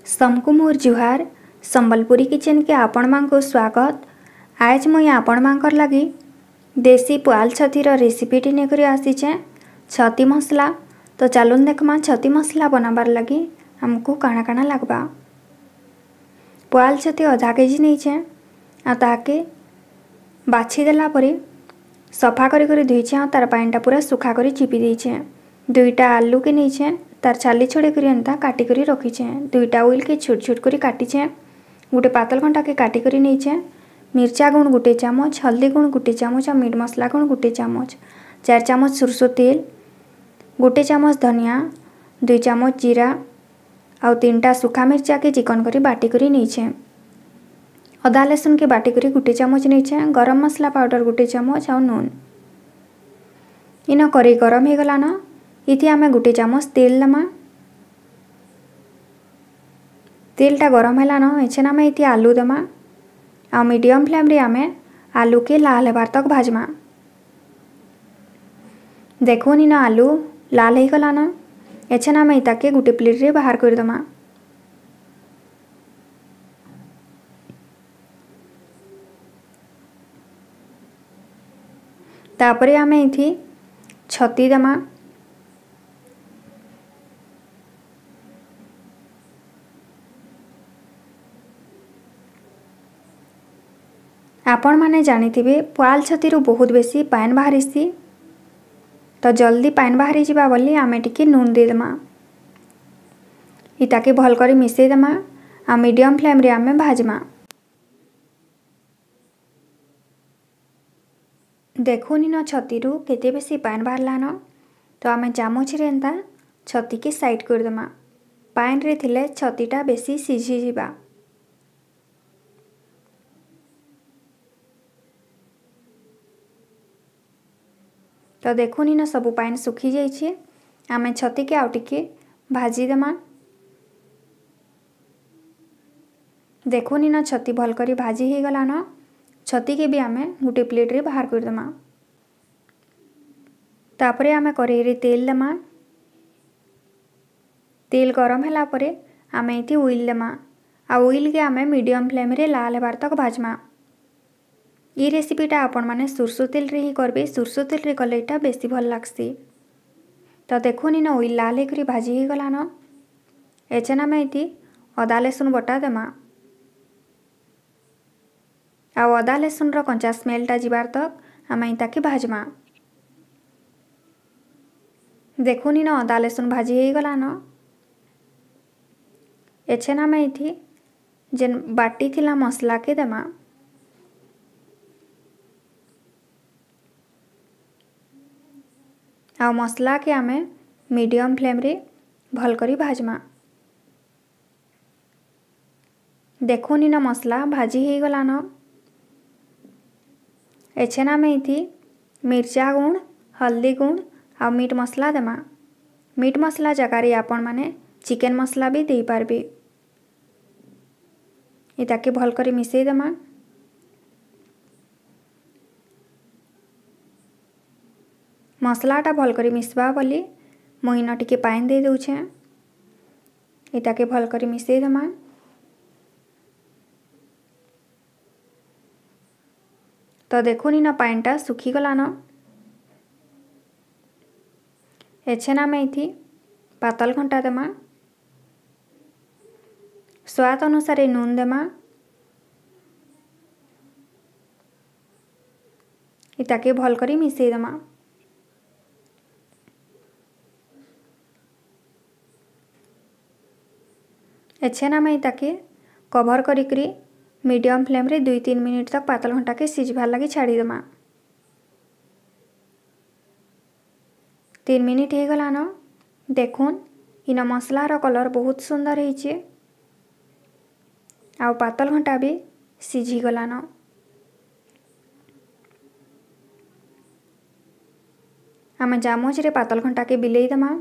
सबको मोर जुहार संबलपुरी किचन के आपण मान को स्वागत। आज मुई आपण मानकर लगी देसी पुआल छतीर रेसिपीटी नेकरी आसीचे छती मसला। तो चलून देखमा छती मसला बनाबार लगी हमको काଣା काଣା लगबा। पुआल छती आधा केजी नहींचे आ ताके बाछि देला परे सफा करी करी धुईचे आ तार पानीटा पूरा सुखा करी चिपी देइचे। दुईटा आलू के नहींचे तार छाली छोड़े करी एंता काटी करी रखीचे। दुईटा उइल के छोट छोट करी काटीचे। गोटे पातल घंटा के काटी करी नहींचे। मिर्चा गुण गोटे चामच, हल्दी गुण गोटे चामच आ मीट मसला गुण गोटे चामच, 4 चामच सरसों तेल, गोटे चामच धनिया, 2 चामच जीरा आ 3टा सुखा मिर्चा के चिकन करी बाटी करी नहींचे। अदा लहसुन के बाटी करी गोटे चामच नहींचे। गरम मसला पाउडर गोटे चामच आ नून। इन करी गरम हो गला न इति आमे गोटे चामच तेल दमा। तेलटा गरम हैला न एछन आमे इति आलू दमा आ मीडियम फ्लेम रे आमे आलू के लाल हेबार तक भाजमा। देखो इन आलू लाल हो गला न एछन आमे इताके गोटे प्लेट रे बाहर कर दमा। तापरे आमे इथि छती दमा। आपण माने जानिथिबे पुआल छतीरु बहुत बेसी पान बाहरिसी। तो जल्दी पान बाहरी जिबा बोली आमे टिके नून दे दमा। इताके भल करी मिसई दमा आ मीडियम फ्लेम रे आमे भाजमा। देखो निन छतीरु केते बेसी पान बाहरला न तो आमे चामच रे एंता छती के साइड कर दमा। पान रे थिले छतीटा बेसी सिझी जिबा। तो देखो नी सबू पानी सुखी जाइए। आमे छती के आउ टिके भाजी देमा। देखो नी छती भल करी भाजी हो गला न छती के भी आमे गोटे प्लेट रे बाहर कर देमा। तापरे आमे कढ़ाई रे तेल देमा। तेल गरम हैला परे आमे इति ऑयल देमा आ ऑयल के आमे मीडियम फ्लेम रे लाल हेबार तक भाजमा। ये रेसिपीटा आपण माने सरसों तेल रे ही करबे। सरसों तेल रे कले इटा बेसी भल लागसी। तो देखो नी ऑयल लाल हेकरी भाजी हो गला न एछन आमे इति अदा लहसुन बटा देमा आ अदा लहसुन रो कंचा स्मेलटा जिबार तक आमे इताके भाजमा। देखो नी अदा लहसुन भाजी हो गला न एछन आमे इति जेन बाटी थिला मसला के देमा। आ मसला के आमे मीडियम फ्लेम रे भल करी भाजमा। देखो नी मसला भाजी हो गला न एछन आमे इथि मिर्चा गुण, हल्दी गुण आ मीट मसला देमा। मीट मसला जगारी आपण माने चिकन मसला भी दे पारबे। इताके भल करी मिसई देमा। मसलाटा भल करी मिसबा बोली मुई न टिके पानी दे दउछे। इताके भल करी मिसई देमा। तो देखो नी पानीटा सुखी गला न एछन आमे इथि पातल घंटा देमा। स्वाद अनुसार नून देमा। इताके भल करी मिसई देमा। एछन आमे इताके कवर करी करी मीडियम फ्लेम रे 2-3 मिनिट तक पातल घंटा के सिझबार लगी छाड़ी देमा। 3 मिनिट हो गला न देखुन इन मसला रो कलर बहुत सुंदर होइछे आ पातल घंटा भी सिझी गला न। आमे चामच रे पातल घंटा के बिलेई देमा।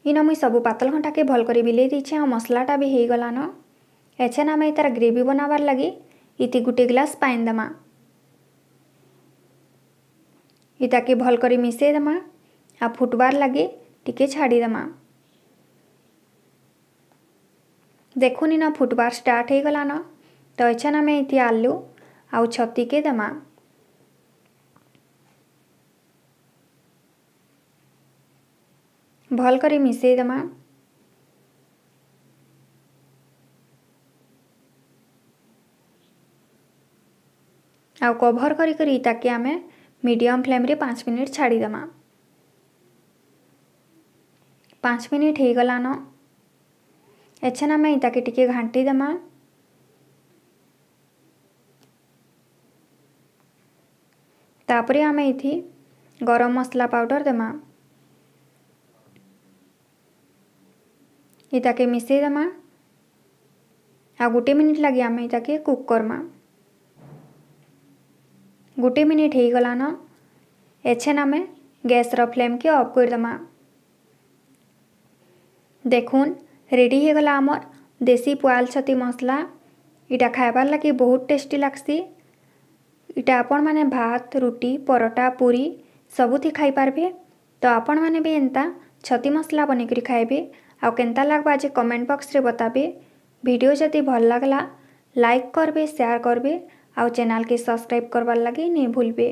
इन मुई सबू पातल घंटा के भल करी बिलेई देइछे आ मसलाटा भी हो गला न एछन आमे तार ग्रेवी बनाबार लगी इति गोटे ग्लास पानी देमा। इताके भल करी मिसई देमा आ फुटबार लगी टिके छाड़ीदेमा। देखुनी न फुटबार स्टार्ट हो गला न। तो एछन आमे इति आलू आउ छती के देमा। भल करी मिसई देमा। आउ कभर करी करी ताकि आमे मीडियम फ्लेम रे 5 मिनिट छाड़ी देमा। 5 मिनिट हो गला न। एछन आमे ताकि टिके घांटी देमा। तापरे आमे इथि गरम मसला पाउडर देमा। इताके मिसई देमा। आ गोटे मिनिट लगी आमे इताके कुक करमा। गोटे मिनिट हो गला न। एछन आमे गैस रो फ्लेम के ऑफ कर देमा। देखुन रेडी हो गला आमर देसी पुआल छती मसला। इटा खाइबार लगी बहुत टेस्टी लागसी। इटा आपण माने भात रुटी परोटा पूरी सबुथि खाई पारबे। तो आपण माने भी एंता छती मसला बने करी खाइबे। आउ केंता लागबा जे कमेंट बॉक्स रे बताबे। वीडियो जदि भल लागला लाइक करबे शेयर करबे आउ चैनल के सब्सक्राइब करबार लगी नहीं भूलबे।